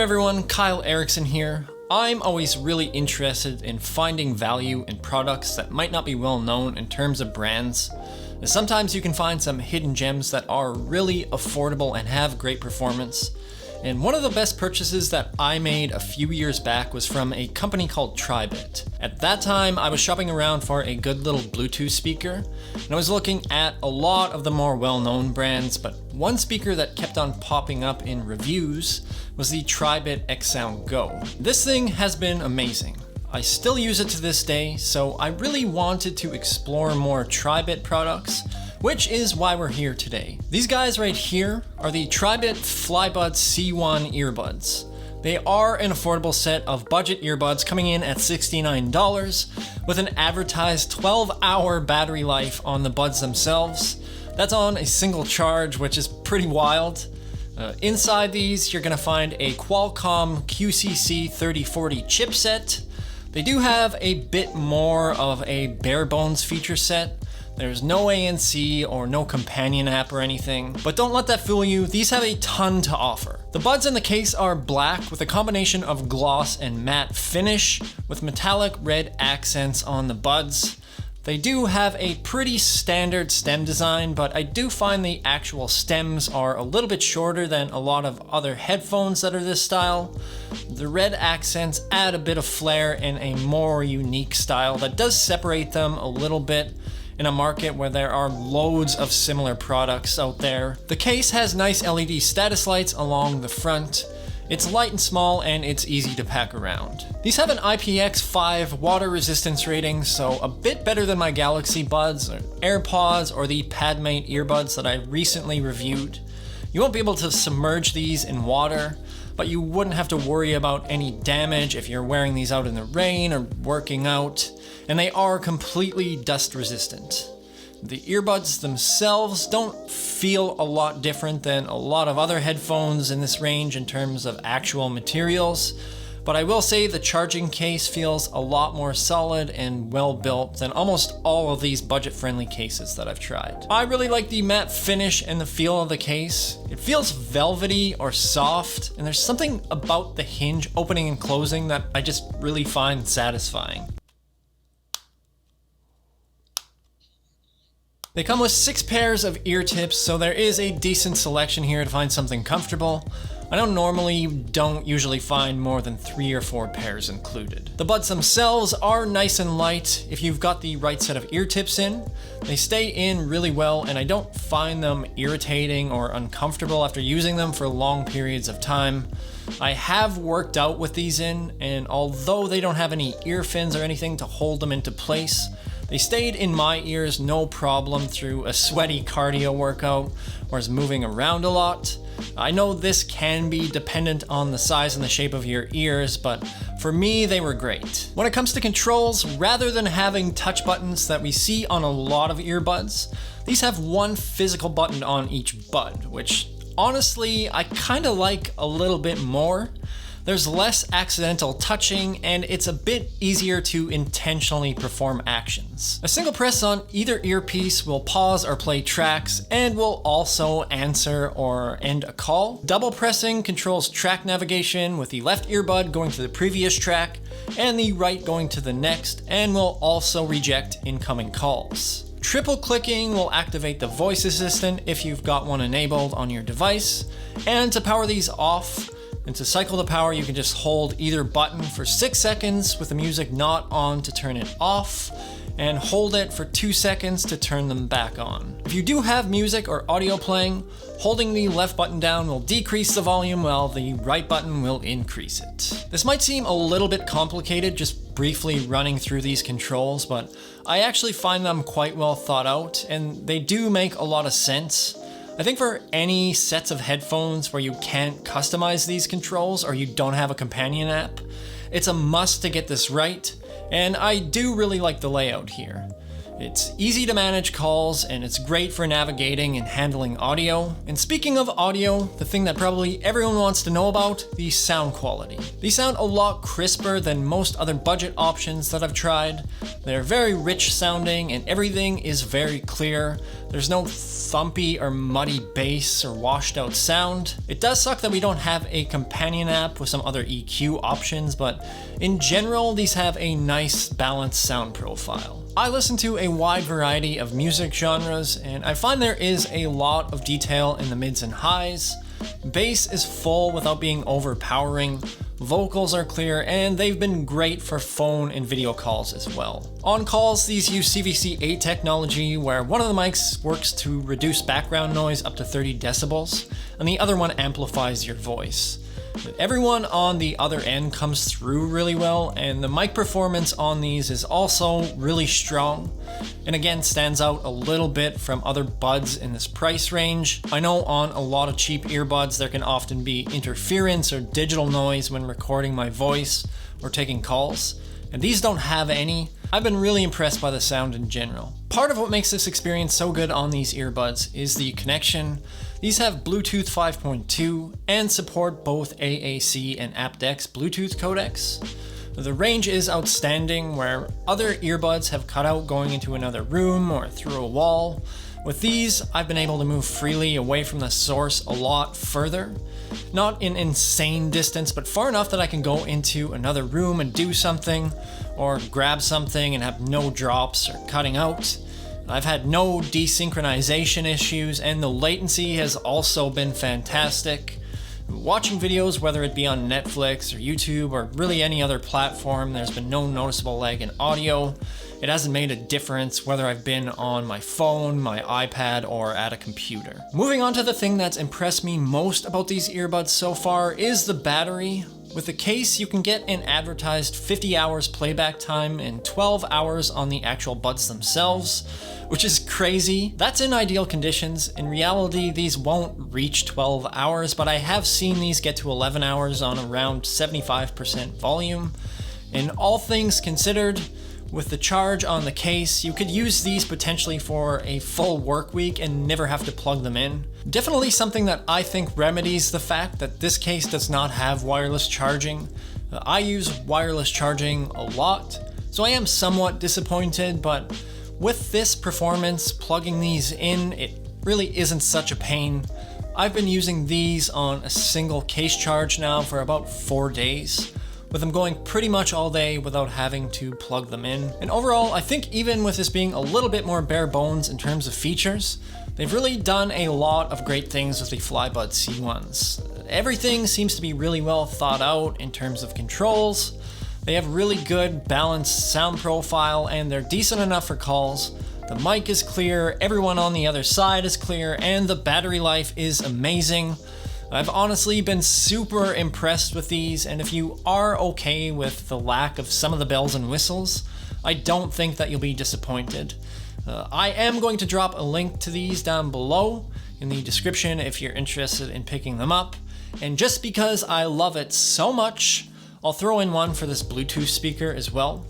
everyone, Kyle Erickson here. I'm always really interested in finding value in products that might not be well known in terms of brands. Sometimes you can find some hidden gems that are really affordable and have great performance. And one of the best purchases that I made a few years back was from a company called Tribit. At that time, I was shopping around for a good little Bluetooth speaker, and I was looking at a lot of the more well-known brands, but one speaker that kept on popping up in reviews was the Tribit XSOUND Go. This thing has been amazing. I still use it to this day, so I really wanted to explore more Tribit products, which is why we're here today. These guys right here are the Tribit Flybuds C1 Earbuds. They are an affordable set of budget earbuds coming in at $69 with an advertised 12-hour battery life on the buds themselves. That's on a single charge, which is pretty wild. Inside these, you're gonna find a Qualcomm QCC 3040 chipset. They do have a bit more of a bare bones feature set. There's no ANC or no companion app or anything, but don't let that fool you, these have a ton to offer. The buds in the case are black with a combination of gloss and matte finish with metallic red accents on the buds. They do have a pretty standard stem design, but I do find the actual stems are a little bit shorter than a lot of other headphones that are this style. The red accents add a bit of flair in a more unique style that does separate them a little bit in a market where there are loads of similar products out there. The case has nice LED status lights along the front. It's light and small and it's easy to pack around. These have an IPX5 water resistance rating, so a bit better than my Galaxy Buds, or AirPods, or the PadMate earbuds that I recently reviewed. You won't be able to submerge these in water, but you wouldn't have to worry about any damage if you're wearing these out in the rain or working out, and they are completely dust resistant. The earbuds themselves don't feel a lot different than a lot of other headphones in this range in terms of actual materials, but I will say the charging case feels a lot more solid and well built than almost all of these budget-friendly cases that I've tried. I really like the matte finish and the feel of the case. It feels velvety or soft, and there's something about the hinge opening and closing that I just really find satisfying. They come with 6 pairs of ear tips, so there is a decent selection here to find something comfortable. I know normally you don't usually find more than 3 or 4 pairs included. The buds themselves are nice and light if you've got the right set of ear tips in. They stay in really well, and I don't find them irritating or uncomfortable after using them for long periods of time. I have worked out with these in, and although they don't have any ear fins or anything to hold them into place, they stayed in my ears no problem through a sweaty cardio workout or as moving around a lot. I know this can be dependent on the size and the shape of your ears, but for me, they were great. When it comes to controls, rather than having touch buttons that we see on a lot of earbuds, these have one physical button on each bud, which honestly, I kinda like a little bit more. There's less accidental touching, and it's a bit easier to intentionally perform actions. A single press on either earpiece will pause or play tracks, and will also answer or end a call. Double pressing controls track navigation, with the left earbud going to the previous track, and the right going to the next, and will also reject incoming calls. Triple clicking will activate the voice assistant if you've got one enabled on your device, and to power these off, and to cycle the power, you can just hold either button for 6 seconds with the music not on to turn it off, and hold it for 2 seconds to turn them back on. If you do have music or audio playing, holding the left button down will decrease the volume while the right button will increase it. This might seem a little bit complicated just briefly running through these controls, but I actually find them quite well thought out, and they do make a lot of sense. I think for any sets of headphones where you can't customize these controls or you don't have a companion app, it's a must to get this right, and I do really like the layout here. It's easy to manage calls, and it's great for navigating and handling audio. And speaking of audio, the thing that probably everyone wants to know about, the sound quality. These sound a lot crisper than most other budget options that I've tried. They're very rich sounding and everything is very clear. There's no thumpy or muddy bass or washed out sound. It does suck that we don't have a companion app with some other EQ options, but in general, these have a nice balanced sound profile. I listen to a wide variety of music genres, and I find there is a lot of detail in the mids and highs. Bass is full without being overpowering. Vocals are clear, and they've been great for phone and video calls as well. On calls, these use CVC-8 technology, where one of the mics works to reduce background noise up to 30 decibels, and the other one amplifies your voice. Everyone on the other end comes through really well, and the mic performance on these is also really strong, and again stands out a little bit from other buds in this price range. I know on a lot of cheap earbuds there can often be interference or digital noise when recording my voice or taking calls, and these don't have any. I've been really impressed by the sound in general. Part of what makes this experience so good on these earbuds is the connection. These have Bluetooth 5.2 and support both AAC and aptX Bluetooth codecs. The range is outstanding, where other earbuds have cut out going into another room or through a wall. With these, I've been able to move freely away from the source a lot further. Not in insane distance, but far enough that I can go into another room and do something, or grab something and have no drops or cutting out. I've had no desynchronization issues, and the latency has also been fantastic. Watching videos, whether it be on Netflix or YouTube or really any other platform, there's been no noticeable lag in audio. It hasn't made a difference whether I've been on my phone, my iPad, or at a computer. Moving on to the thing that's impressed me most about these earbuds so far is the battery. With the case, you can get an advertised 50 hours playback time and 12 hours on the actual buds themselves, which is crazy. That's in ideal conditions. In reality, these won't reach 12 hours, but I have seen these get to 11 hours on around 75% volume. And all things considered, with the charge on the case, you could use these potentially for a full work week and never have to plug them in. Definitely something that I think remedies the fact that this case does not have wireless charging. I use wireless charging a lot, so I am somewhat disappointed, but with this performance, plugging these in, it really isn't such a pain. I've been using these on a single case charge now for about 4 days, with them going pretty much all day without having to plug them in. And overall, I think even with this being a little bit more bare bones in terms of features, they've really done a lot of great things with the FLYBUDS C1s. Everything seems to be really well thought out in terms of controls. They have really good balanced sound profile, and they're decent enough for calls. The mic is clear, everyone on the other side is clear, and the battery life is amazing. I've honestly been super impressed with these, and if you are okay with the lack of some of the bells and whistles, I don't think that you'll be disappointed. I am going to drop a link to these down below in the description if you're interested in picking them up. And just because I love it so much, I'll throw in one for this Bluetooth speaker as well.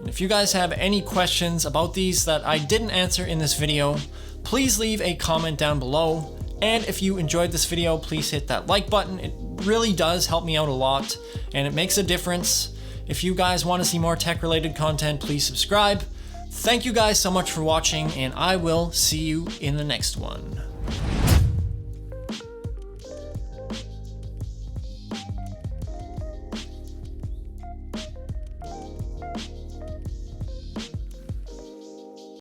And if you guys have any questions about these that I didn't answer in this video, please leave a comment down below. And if you enjoyed this video, please hit that like button. It really does help me out a lot, and it makes a difference. If you guys want to see more tech-related content, please subscribe. Thank you guys so much for watching, and I will see you in the next one.